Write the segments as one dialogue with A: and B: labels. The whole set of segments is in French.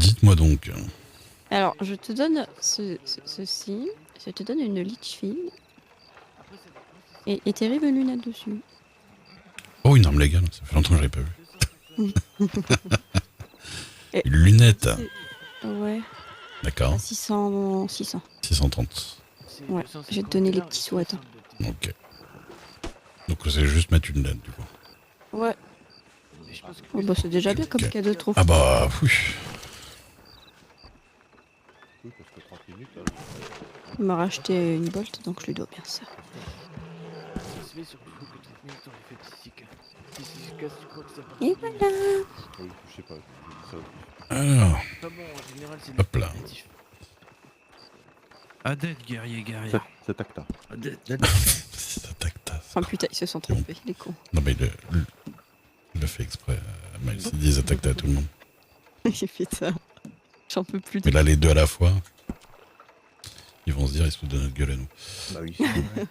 A: Dites-moi donc.
B: Alors, je te donne ceci. Je te donne une Litchfield. Et terrible lunettes dessus.
A: Oh, une arme légale, ça fait longtemps que je l'avais pas vu.
B: Et
A: Une lunette.
B: Ouais,
A: D'accord.
B: à 600.
A: 630.
B: Ouais, je vais te donner les petits sous, attends.
A: Ok. Donc c'est juste mettre une lunette du coup.
B: Ouais. Oh, bah, c'est déjà bien comme
A: Ok.
B: cadeau trop.
A: Ah bah, oui.
C: Oui, parce que 30 minutes, là,
B: Il m'a racheté une Bolt, donc je lui dois bien ça.
D: Ça se fait sur le coup que 30 minutes on les fait psychique. Si c'est casse, tu crois que ça part.
B: Et voilà.
C: oui, je sais pas, j'ai dit ça au pif.
A: Alors,
D: Pas bon, en général, c'est
A: hop là.
D: négatif.
E: Adèle, guerrier.
C: C'est acta.
E: Adèle.
A: ça tac.
B: Oh putain, ils se sont trompés, les cons.
A: Non mais il le fait exprès. Mais il dit attaques à tout le monde.
B: J'ai fait ça. J'en peux plus.
A: Mais là, les deux à la fois, ils vont se dire, ils se foutent de notre gueule à nous.
C: Bah oui,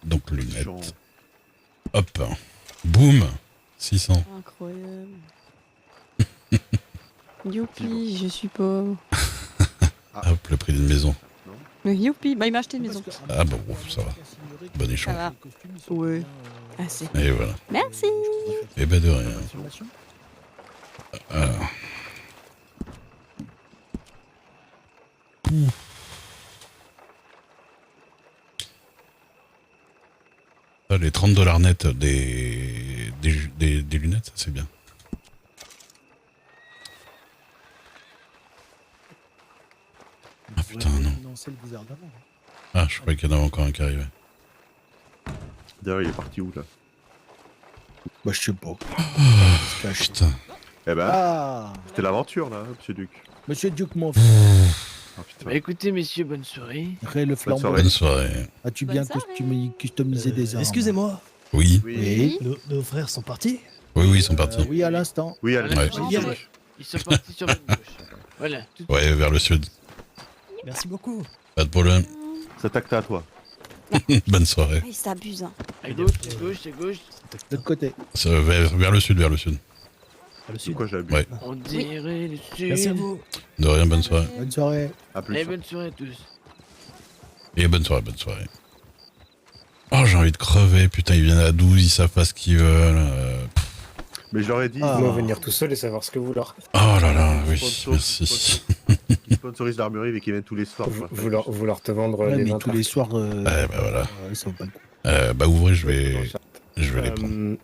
A: Donc
C: c'est
A: lunettes.
C: chiant.
A: Hop. Boum. 600.
B: Incroyable. Youpi, je suis pauvre.
A: Hop, le prix d'une maison.
B: Youpi, bah il m'a acheté une maison.
A: Ah bon, ça va. Bon
B: Ça
A: échange.
B: va. Ouais. Assez.
A: Et voilà.
B: Merci.
A: Et ben de rien. Alors. Ça, les 30$ net des lunettes, ça c'est bien. Ah putain, non. Ah, je croyais qu'il y en avait encore un qui arrivait.
C: D'ailleurs, il est parti où là?
F: Bah, je sais pas.
A: Putain.
C: Eh ben,
F: Ah,
C: c'était l'aventure là, monsieur Duc.
F: Monsieur Duke, mon
C: Ah putain.
D: Bah écoutez, messieurs, bonne soirée.
F: frère, le flambeau.
C: soirée.
A: Bonne soirée.
F: As-tu
B: Bonne
F: bien
B: soirée.
F: customisé des armes?
G: Excusez-moi,
A: Oui,
F: Oui.
G: nos frères sont partis?
A: oui, ils sont partis.
F: Oui, à l'instant.
C: Oui, allez.
A: Ouais.
D: Ils sont partis sur votre gauche. Voilà. Tout
A: Ouais, vers le sud.
G: Merci beaucoup.
A: Pas de problème.
C: C'est acta à toi.
A: Bonne soirée.
B: Ah, il s'abuse. Hein.
D: à gauche, à gauche.
F: De l'autre côté.
A: Ça, vers le sud, vers le sud.
G: À le
C: C'est
G: sud.
C: quoi, j'ai abusé?
A: Ouais.
D: On dirait le sud.
G: Merci à vous.
A: De rien, bonne soirée.
F: Bonne soirée.
C: À plus.
D: Allez, bonne soirée à tous.
A: Et bonne soirée, bonne soirée. Oh, j'ai envie de crever, putain, ils viennent à 12, ils savent pas ce qu'ils veulent.
C: Mais je leur ai dit,
F: Ah.
H: Moi, venir tout seul et savoir ce que vous leur.
A: Oh là là, oui,
C: Sponsor-
A: merci.
C: ils sponsorisent l'armurerie mais qui viennent tous les soirs. quoi.
H: Vous leur te vendre
F: Ouais,
H: les
F: mais
H: 20
F: tous les soirs,
A: bah voilà.
F: ça vaut pas le coup.
A: Bah ouvrez, je vais les prendre.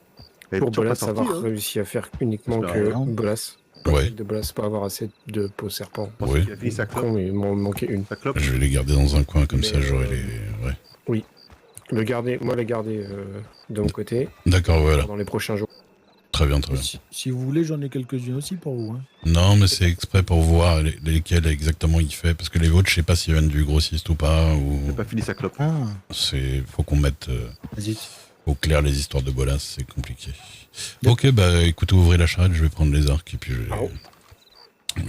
C: Elle est
H: Pour
C: toujours
H: Bolas,
C: pas sortie,
H: avoir
C: hein.
H: réussi à faire uniquement
C: Parce
H: que
F: non.
H: Bolas.
A: Ouais,
H: De Bolas, pas avoir assez de peau serpent.
C: Je pense
A: Oui.
C: qu'il a fini sa clope.
H: Con, mais il m'en manquait une.
C: Sa clope.
A: je vais les garder dans un coin, comme
H: Mais,
A: ça j'aurai les... Ouais.
H: Le garder de mon côté
A: D'accord, voilà.
H: dans les prochains jours.
A: Très bien, très bien.
F: Si vous voulez, j'en ai quelques-unes aussi pour vous. Hein.
A: Non, mais c'est exprès pour voir lesquels exactement il fait, parce que les vôtres, je sais pas s'ils viennent du grossiste ou pas,
C: Il
A: ou...
C: n'a pas fini sa clope.
F: Ah,
A: Faut qu'on mette
F: vas-y.
A: au clair les histoires de Bolas, c'est compliqué. Ok, bah écoutez, ouvrez la charrette, je vais prendre les arcs, et puis je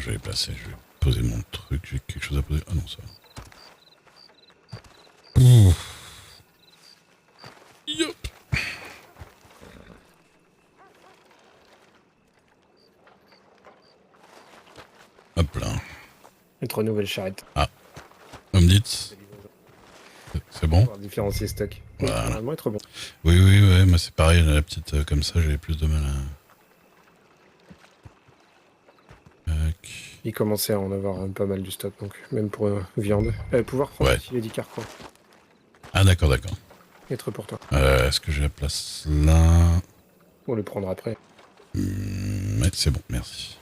A: vais les placer, je vais poser mon truc, j'ai quelque chose à poser. Ah non, ça va. Ouf. Yop. Hop là.
H: Notre nouvelle charrette.
A: Vous me dites? C'est bon?
H: Pour différencier stock.
A: Voilà.
H: Normalement, être bon.
A: Oui, moi c'est pareil, la petite comme ça, j'avais plus de mal à... Tac.
H: Il commençait à en avoir pas mal du stock, donc même pour viande. Pouvoir prendre
A: Ouais.
H: aussi les 10 carquois.
A: Ah d'accord.
H: Être pour toi.
A: Est-ce que j'ai la place là?
H: On le prendra après.
A: Ouais, c'est bon, merci.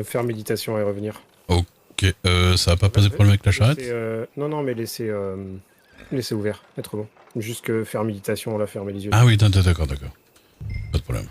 H: Faire méditation et revenir.
A: Ok, ça va pas poser problème avec la charrette?
H: Non, mais laissez ouvert, être bon. Juste que faire méditation, on l'a fermé les yeux.
A: Ah oui, d'accord. Pas de problème.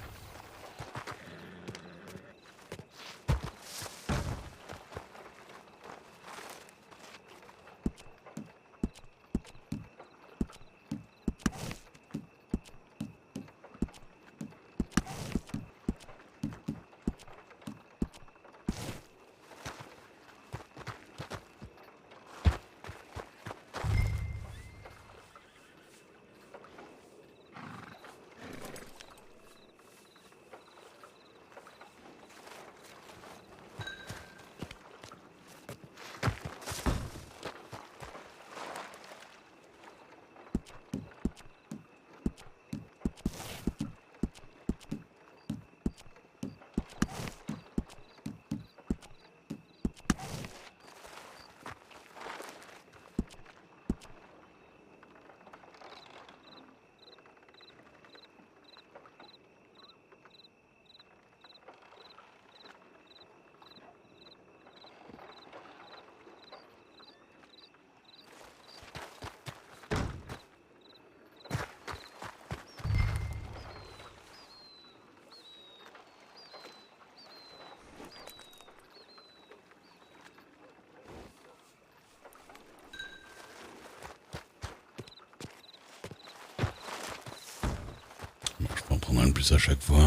A: de plus à chaque fois.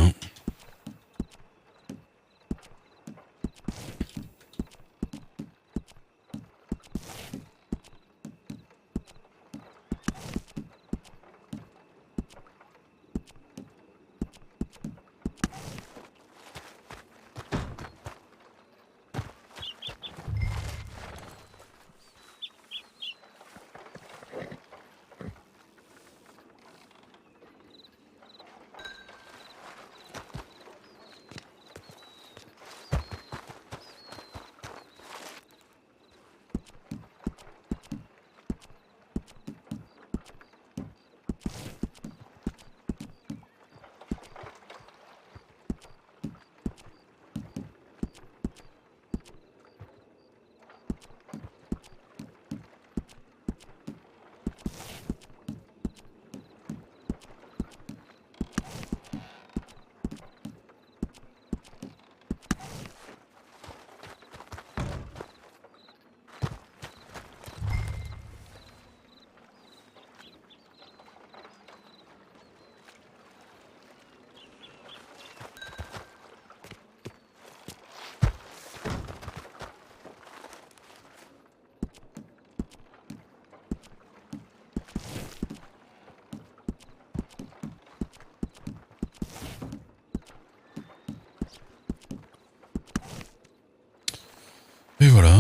A: Et voilà.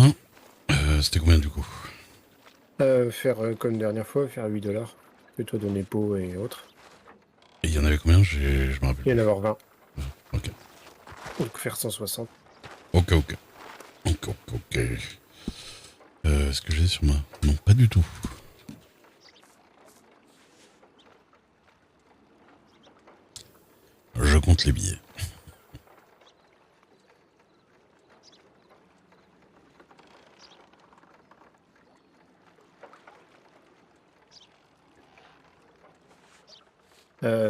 A: C'était combien du coup?
H: Faire comme dernière fois, faire 8 $. Plutôt donner pot et autres.
A: Et il y en avait combien? Je me rappelle.
H: Il y en a avoir 20.
A: Ok.
H: Donc faire 160.
A: Ok. Est-ce que j'ai sur moi? Non, pas du tout. Je compte les billets.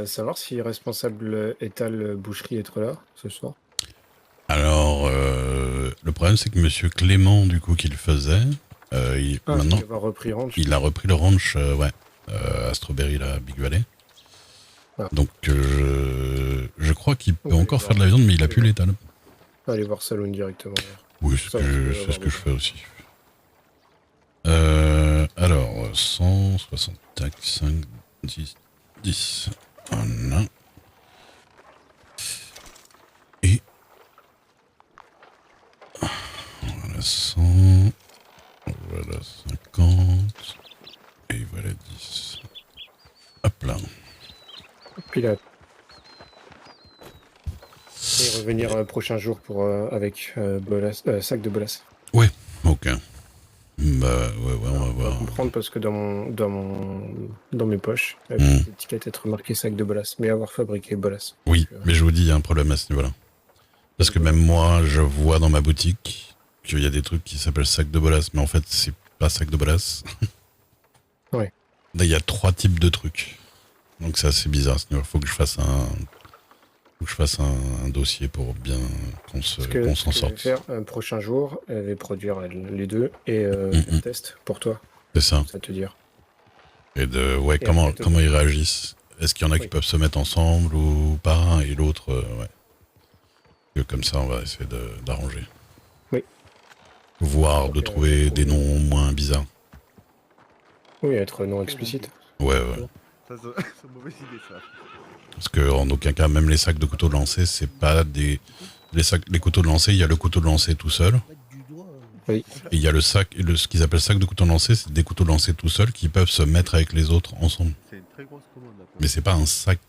H: Savoir si responsable étal boucherie être là ce soir.
A: Alors, le problème c'est que Monsieur Clément, du coup, qui le faisait, maintenant,
H: Il va repris ranch.
A: il a repris le ranch, à Strawberry, là, à Big Valley.
H: Ah.
A: Donc, je crois qu'il peut
H: Oui,
A: encore
H: bah,
A: faire de la viande, mais il a plus l'étal.
H: Allez voir Saloon directement.
A: Oui,
H: Ça, je peux
A: c'est ce que
H: avoir
A: je fais aussi. Alors, 160, tac, 5, 10. Voilà. Et... Voilà 100. Voilà 50. Et voilà 10. Hop là.
H: Puis là. Et revenir prochain jour pour avec sac de bolas.
A: Ok. Bah ouais, on va
H: On va
A: voir.
H: comprendre parce que dans mes poches, la
A: Hmm.
H: petite étiquette être marqué sac de bolas, mais avoir fabriqué bolas.
A: Oui,
H: Donc,
A: mais je vous dis, il y a un problème à ce niveau-là. Parce que même moi, je vois dans ma boutique qu'il y a des trucs qui s'appellent sac de bolas, mais en fait, c'est pas sac de bolas.
H: Ouais.
A: Là, il y a 3 types de trucs. Donc c'est assez bizarre. Il faut que je fasse un dossier pour bien qu'on
H: ce que
A: s'en
H: je vais
A: sorte.
H: faire un prochain jour, je vais produire les deux et
A: Mhm.
H: un test pour toi,
A: C'est ça.
H: ça te dire.
A: Et
H: Et
A: comment
H: après,
A: ils réagissent. Est-ce qu'il y en a qui
H: Oui.
A: peuvent se mettre ensemble ou pas, et l'autre, ouais. Et comme ça, on va essayer d'arranger.
H: Oui.
A: Voire de
H: Ok,
A: trouver des noms moins bizarres.
H: Oui, être non explicite.
A: Ouais.
C: Ça, c'est une mauvaise idée, ça.
A: Parce que en aucun cas, même les sacs de couteaux de lancer, c'est pas des... Les couteaux de lancer, il y a le couteau de lancer tout seul. Et il y a ce qu'ils appellent sac de couteau de lancer, c'est des couteaux de lancer tout seuls qui peuvent se mettre avec les autres ensemble.
C: C'est une très grosse commande, là.
A: Mais c'est pas un sac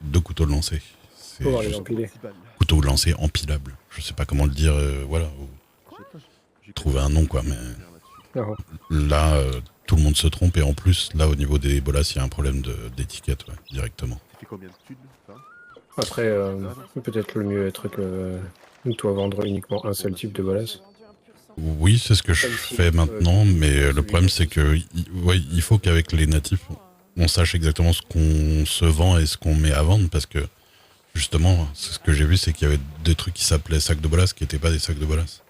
A: de couteau de lancer. C'est
H: Faut voir les
A: juste
H: empiler.
A: couteau de lancer empilable. Je sais pas comment le dire, voilà. Trouver un nom, quoi, mais...
H: Non.
A: Là, tout le monde se trompe, et en plus, là, au niveau des bolas, il y a un problème d'étiquette, ouais, directement.
C: Ça fait combien de thunes, ça?
H: Après, peut-être le mieux être que toi vendre uniquement un seul type de bolas.
A: Oui, c'est ce que je fais maintenant, mais le problème, c'est que il faut qu'avec les natifs, on sache exactement ce qu'on se vend et ce qu'on met à vendre, parce que, justement, c'est ce que j'ai vu, c'est qu'il y avait des trucs qui s'appelaient sacs de bolas, qui n'étaient pas des sacs de bolas.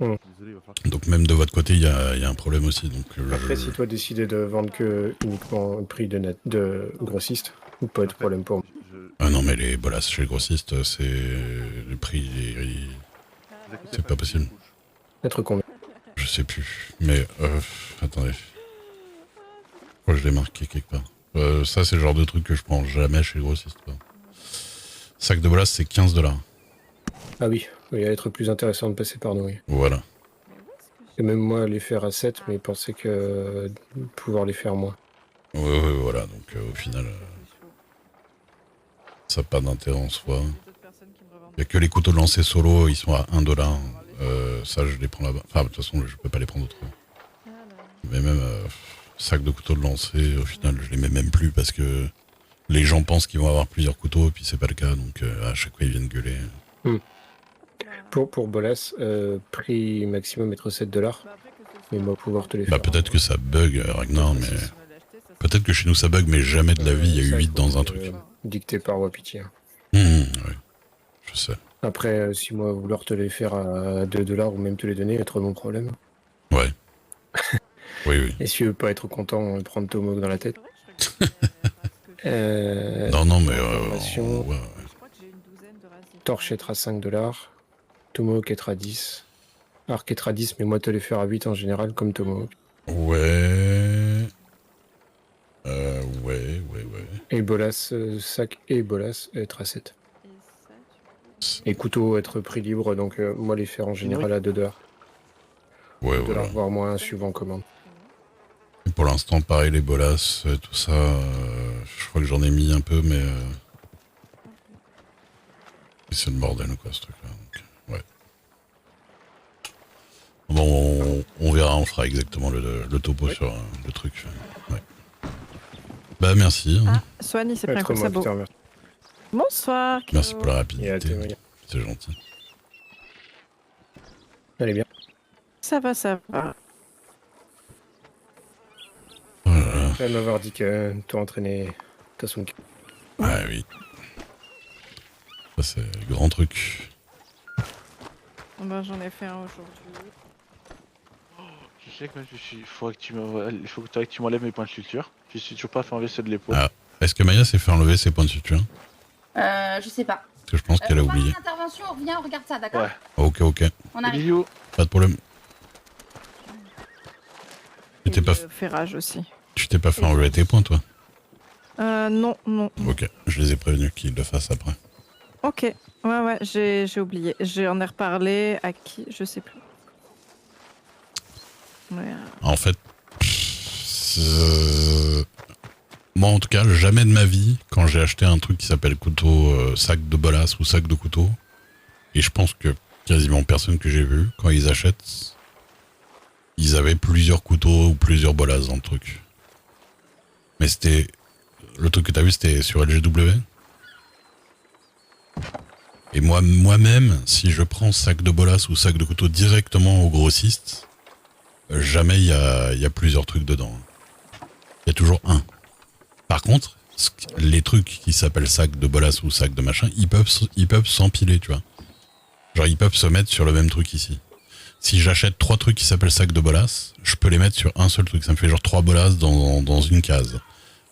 C: Désolé, il va falloir que...
A: Donc même de votre côté, il y a un problème aussi. Donc,
H: Après, si toi décidais de vendre que uniquement au prix de grossiste, Pas de problème pour moi.
A: Ah non, mais les bolasses chez le grossiste, c'est. Le prix, c'est pas possible.
H: Être combien?
A: Je sais plus. Mais, attendez. Pourquoi je l'ai marqué quelque part? Ça, c'est le genre de truc que je prends jamais chez le grossiste, quoi. Sac de bolasses, c'est 15$.
H: Ah oui, il va être plus intéressant de passer par nous, oui.
A: Voilà.
H: Et même moi, les faire à 7, mais penser que pouvoir les faire moins.
A: Ouais, voilà. Donc, au final, ça n'a pas d'intérêt en soi. Il n'y a que les couteaux de lancer solo, ils sont à 1$. Ça, je les prends là-bas. Enfin, de toute façon, je peux pas les prendre autrement. Mais même sac de couteaux de lancer, au final, je les mets même plus parce que les gens pensent qu'ils vont avoir plusieurs couteaux et puis c'est pas le cas. Donc, à chaque fois, ils viennent gueuler.
H: Pour Bolas, prix maximum être 7$. Mais moi, pouvoir te les faire.
A: Bah, peut-être que ça bug, Ragnar, mais. Peut-être que chez nous ça bug, mais jamais de la vie il y a eu 8 dans un truc.
H: Dicté par Wapiti.
A: Ouais, je sais.
H: Après, si moi, vouloir te les faire à 2$ ou même te les donner, être mon problème.
A: Ouais. Oui.
H: Et si veut pas être content, prendre Tomok dans la tête.
A: Non, mais.
H: Information.
A: Ouais.
H: Torche être à 5$. Tomahawk être à 10. Arc être à 10, mais moi te les faire à 8 en général, comme Tomahawk.
A: Ouais.
H: Et Bolas, sac et Bolas être à 7. Et couteau être prix libre, donc moi les faire en général à 2$.
A: Ouais,
H: $,
A: voilà.
H: voire moins, suivant commande.
A: Et pour l'instant, pareil, les bolasses, tout ça, je crois que j'en ai mis un peu, mais. C'est le bordel, quoi, ce truc-là. Donc, ouais. Bon, on verra, on fera exactement le topo sur le truc. Ouais. Bah, merci. Hein.
B: Ah, Swan, il s'est pris un coup de sabot. Bonsoir.
A: Merci pour la
H: Et à
A: rapidité.
H: témoigner.
A: C'est gentil.
H: Allez bien.
B: Ça va, ça va.
A: Voilà.
H: Elle m'avoir dit que tu entraîné ta Sunki.
A: Ah oui. Ça, c'est le grand truc.
B: Bah, j'en ai fait un aujourd'hui.
D: Je sais que moi, il faut que tu m'enlèves mes points de suture. Je suis toujours pas fait enlever ceux de l'épaule.
A: Ah. Est-ce que Maya s'est fait enlever ses points de suture?
E: Je sais pas.
A: Parce que je pense qu'elle a
E: on va
A: oublié.
E: faire une intervention, on revient, on regarde ça, d'accord?
D: Ouais.
A: Ok.
E: On arrive.
D: Liliou,
A: Pas de problème. Tu t'es pas,
B: Le ferrage aussi.
A: tu t'es pas fait enlever tes points, toi?
B: Non.
A: Ok, je les ai prévenus qu'ils le fassent après.
B: Ok. Ouais, j'ai oublié. J'en ai reparlé à qui? Je sais plus. Ouais.
A: En fait, moi en tout cas, jamais de ma vie, quand j'ai acheté un truc qui s'appelle couteau, sac de bolas ou sac de couteau, et je pense que quasiment personne que j'ai vu, quand ils achètent, ils avaient plusieurs couteaux ou plusieurs bolas dans le truc. Mais c'était... Le truc que t'as vu, c'était sur LGW. Et moi-même, si je prends sac de bolas ou sac de couteau directement au grossiste, jamais il y a plusieurs trucs dedans. Il y a toujours un. Par contre, les trucs qui s'appellent sac de bolas ou sac de machin, ils peuvent s'empiler, tu vois. Genre, ils peuvent se mettre sur le même truc ici. Si j'achète 3 trucs qui s'appellent sac de bolas, je peux les mettre sur un seul truc. Ça me fait genre 3 bolas dans une case.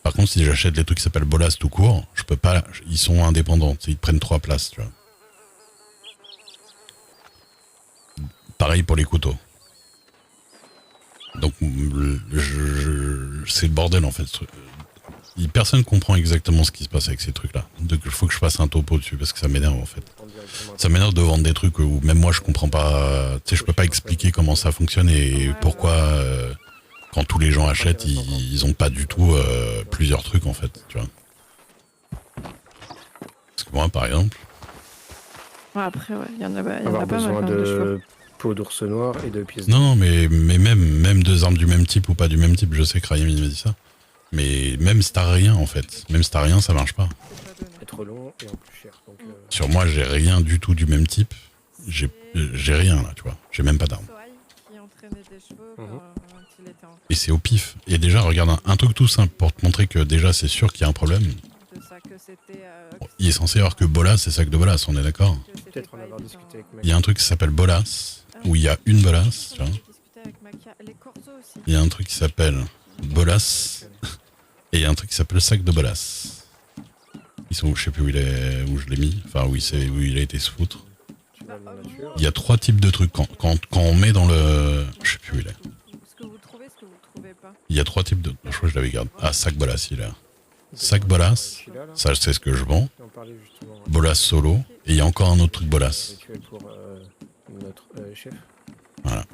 A: Par contre, si j'achète les trucs qui s'appellent bolas tout court, je peux pas. Ils sont indépendants. Ils prennent 3 places, tu vois. Pareil pour les couteaux. Donc, c'est le bordel en fait. Personne comprend exactement ce qui se passe avec ces trucs-là. Donc, il faut que je fasse un topo dessus parce que ça m'énerve en fait. Ça m'énerve de vendre des trucs où même moi je comprends pas. Tu sais, je peux pas expliquer comment ça fonctionne et pourquoi quand tous les gens achètent, ils ont pas du tout plusieurs trucs en fait. Tu vois. Parce que moi, par exemple.
B: Ouais, après, ouais, il y en a pas
H: Avoir
B: mal.
H: besoin
B: quand même, des chevaux.
H: de peau d'ours noir et de pièces.
A: Non, mais même 2 armes du même type ou pas du même type, je sais que Ryan m'a dit ça. Mais même si t'as rien en fait, même si t'as rien, ça marche pas.
H: C'est trop long et en plus cher. Donc,
A: Sur moi, j'ai rien du tout du même type. J'ai rien là, tu vois. J'ai même pas d'armes.
B: Qui entraînait des chevaux quand il était en
A: Et c'est au pif. Et déjà, regarde un truc tout simple pour te montrer que déjà c'est sûr qu'il y a un problème.
B: de ça, que c'était.
A: Bon, il est censé y avoir que bolas, c'est sac de bolas, on est d'accord.
H: peut-être en avoir discuté avec
A: Il y a un truc qui s'appelle bolas, où il y a une bolas, tu vois.
B: Les corsos aussi.
A: Il y a un truc qui s'appelle bolas, et il y a un truc qui s'appelle sac de bolas. Ils sont, je sais plus où il est, où je l'ai mis. Enfin, où il a été se foutre.
H: Tu vas dans la nature.
A: Il y a 3 types de trucs. Quand on met dans le... Je sais plus où il est.
B: Ce que vous trouvez, ce que vous trouvez pas.
A: Il y a 3 types de... Je crois que je l'avais gardé. Ah, sac bolas, il est là. Sac bolas,
H: Celui-là, là,
A: ça c'est ce que je vends.
H: on parlait justement. Ouais.
A: Bolas solo. Et il y a encore un autre truc bolas.
H: Rituel pour notre chef.
A: Voilà.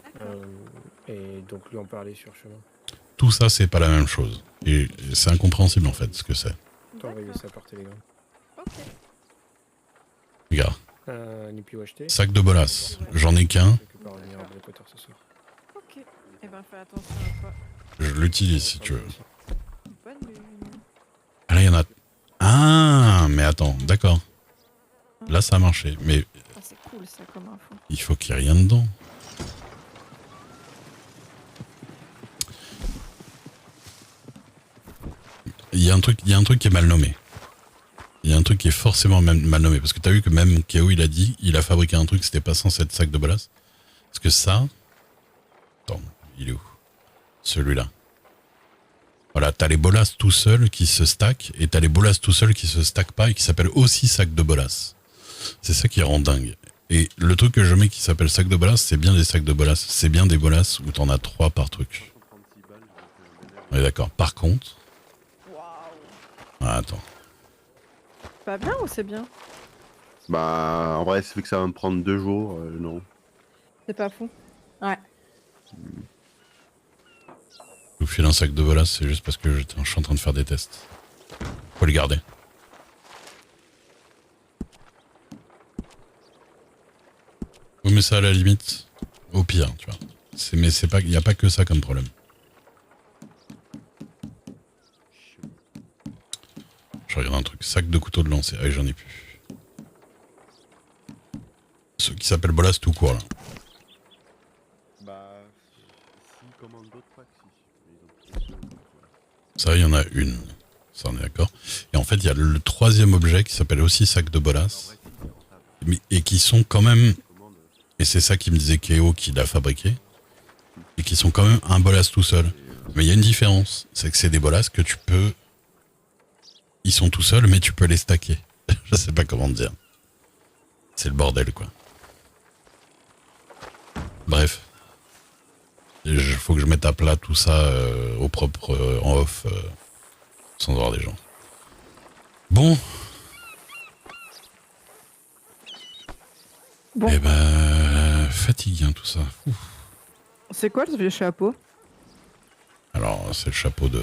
H: Et donc lui en parlait sur chemin.
A: Tout ça, c'est pas la même chose. Et c'est incompréhensible en fait, ce que c'est.
H: T'as envoyé ça par télégramme.
B: Ok.
A: Regarde.
H: Nipi ou acheté.
A: Sac de bolas. J'en ai qu'un.
H: Je vais revenir à Blackwater ce soir.
B: Ok. Eh ben, fais attention à toi.
A: Je l'utilise si tu veux.
B: Bonne nuit.
A: Ah là, il y en a... Ah, mais attends, d'accord. Là, ça a marché. Mais
B: Ah, c'est cool ça comme info.
A: il faut qu'il y ait rien dedans. Il y a un truc qui est mal nommé. Il y a un truc qui est forcément mal nommé. Parce que t'as vu que même Kéo, il a dit, il a fabriqué un truc, c'était pas censé être sac de bolas. Parce que ça... Attends, il est où? Celui-là. Voilà, t'as les bolas tout seuls qui se stackent, et t'as les bolas tout seuls qui se stackent pas et qui s'appellent aussi sac de bolas. C'est ça qui rend dingue. Et le truc que je mets qui s'appelle sac de bolas, c'est bien des sacs de bolas. C'est bien des bolas où t'en as 3 par truc.
C: 136 balles, donc,
A: On est d'accord. Par contre...
B: Waouh.
A: Ah, attends.
B: Pas bien ou c'est bien?
C: Bah, en vrai, c'est vu que ça va me prendre 2 jours, non.
B: C'est pas fou. Ouais.
A: Je vous file un sac de bolas, c'est juste parce que je suis en train de faire des tests. Faut les garder. Oui, mais ça à la limite, au pire, tu vois. Mais c'est pas, y a pas que ça comme problème. Je regarde un truc, sac de couteau de lancer. Ah, j'en ai plus. Ceux qui s'appellent bolas tout court là.
C: Bah, s'ils commandent d'autres packs, si. Mais ils ont pris
A: Ça, il y en a une. Ça, on est d'accord. Et en fait, il y a le 3e objet qui s'appelle aussi sac de bolas. Et qui sont quand même... Et c'est ça qui me disait Kéo qui l'a fabriqué. Et qui sont quand même un bolas tout seul. Mais il y a une différence. C'est que c'est des bolas que tu peux... Ils sont tout seuls, mais tu peux les stacker. Je sais pas comment te dire. C'est le bordel, quoi. Bref. Il faut que je mette à plat tout ça au propre, en off, sans avoir des gens. Bon.
I: Bon.
A: Eh ben, fatigué, hein, tout ça. Ouf.
I: C'est quoi ce vieux chapeau?
A: Alors, c'est le chapeau de...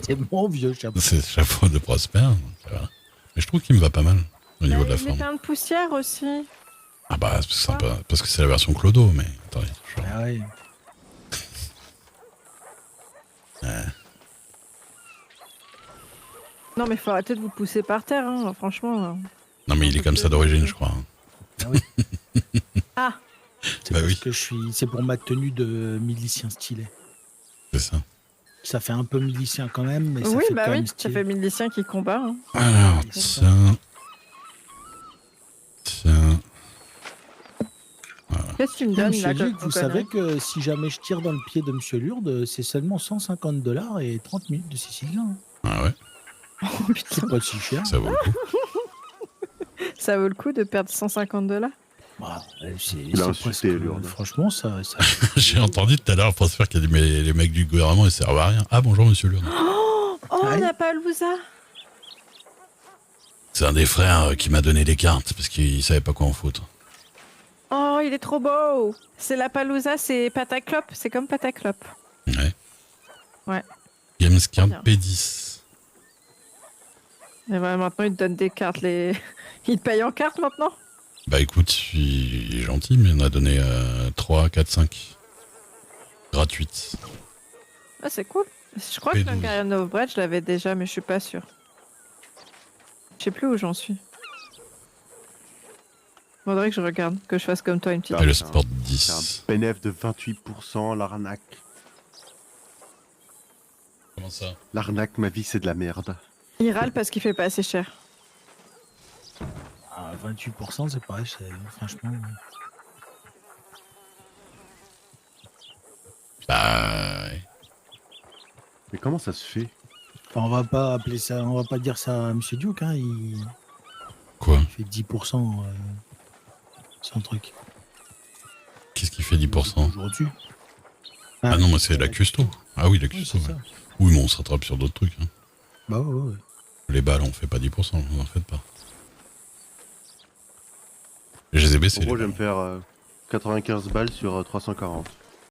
F: C'est mon vieux chapeau.
A: C'est le chapeau de Prosper. Donc, voilà. Mais je trouve qu'il me va pas mal au niveau de la
I: Il est
A: forme.
I: plein de poussière aussi.
A: Ah bah, c'est parce que c'est la version Clodo, mais... Attendez,
F: Ah ouais.
I: Non mais faut arrêter de vous pousser par terre, hein, franchement.
A: Non, mais il est comme ça d'origine, je crois.
F: Ah oui.
I: Ah,
F: C'est
A: Bah
F: parce
A: oui.
F: que c'est pour ma tenue de milicien stylé.
A: C'est ça.
F: Ça fait un peu milicien quand même, mais ça
I: oui,
F: fait
I: bah
F: quand
I: oui,
F: même
I: ça
F: stylé.
I: fait milicien qui combat. Hein.
A: Alors, tiens... Tiens...
I: Qu'est-ce que tu me
F: Tiens,
I: donnes
F: Monsieur
I: là
F: Luc,
I: comme
F: vous savez que si jamais je tire dans le pied de Monsieur Lourdes, c'est seulement 150 $ et 30 minutes de Sicilien. Hein.
A: Ah ouais,
I: Oh, putain,
F: C'est pas si cher.
A: ça vaut le coup.
I: ça vaut le coup de perdre 150 $?
F: Bah,
C: Il a insulté, Lourdes.
F: Franchement, ça...
A: J'ai entendu tout à l'heure Prosper qui a dit mais les mecs du gouvernement ils servent à rien. Ah bonjour monsieur Lourdes.
I: Oh,
F: Ouais.
I: la Palouza.
A: C'est un des frères qui m'a donné des cartes parce qu'il savait pas quoi en foutre.
I: Oh, il est trop beau. C'est la Palouza, c'est Pataclop. C'est comme Pataclop.
A: Ouais.
I: Ouais.
A: Gamescard
I: Bien.
A: P10.
I: Et ben, maintenant, il te donne des cartes. Il te paye en cartes maintenant?
A: Bah écoute, il est gentil mais il en a donné 3, 4, 5. Gratuites.
I: Ah, c'est cool. Je crois que
A: P12.
I: l'Hungarian of Bread, je l'avais déjà, mais je suis pas sûre. Je sais plus où j'en suis. Faudrait que je regarde, que je fasse comme toi une petite.
A: Et le
C: c'est un-
A: Sport
C: C'est un
A: 10.
C: bénéf de 28%, l'arnaque.
A: Comment ça?
C: L'arnaque, ma vie, c'est de la merde.
I: Il râle parce qu'il fait pas assez cher.
F: À 28%, c'est pareil, franchement...
A: Bah... ouais.
C: Mais comment ça se fait?
F: Enfin, on va pas appeler ça, on va pas dire ça à Monsieur Duke, hein, il
A: Quoi?
F: fait 10% son truc.
A: Qu'est-ce qui fait 10%?
F: Aujourd'hui.
A: Ah non, moi c'est la custo. Ah oui, la
F: Oui,
A: custo,
F: c'est
A: ouais.
F: ça.
A: Oui, mais on se rattrape sur d'autres trucs. Hein.
F: Bah ouais.
A: Les balles, on fait pas 10%, vous en faites pas. Je les ai baissés.
C: En gros,
A: les
C: je vais me
A: balles.
C: faire 95 balles sur 340.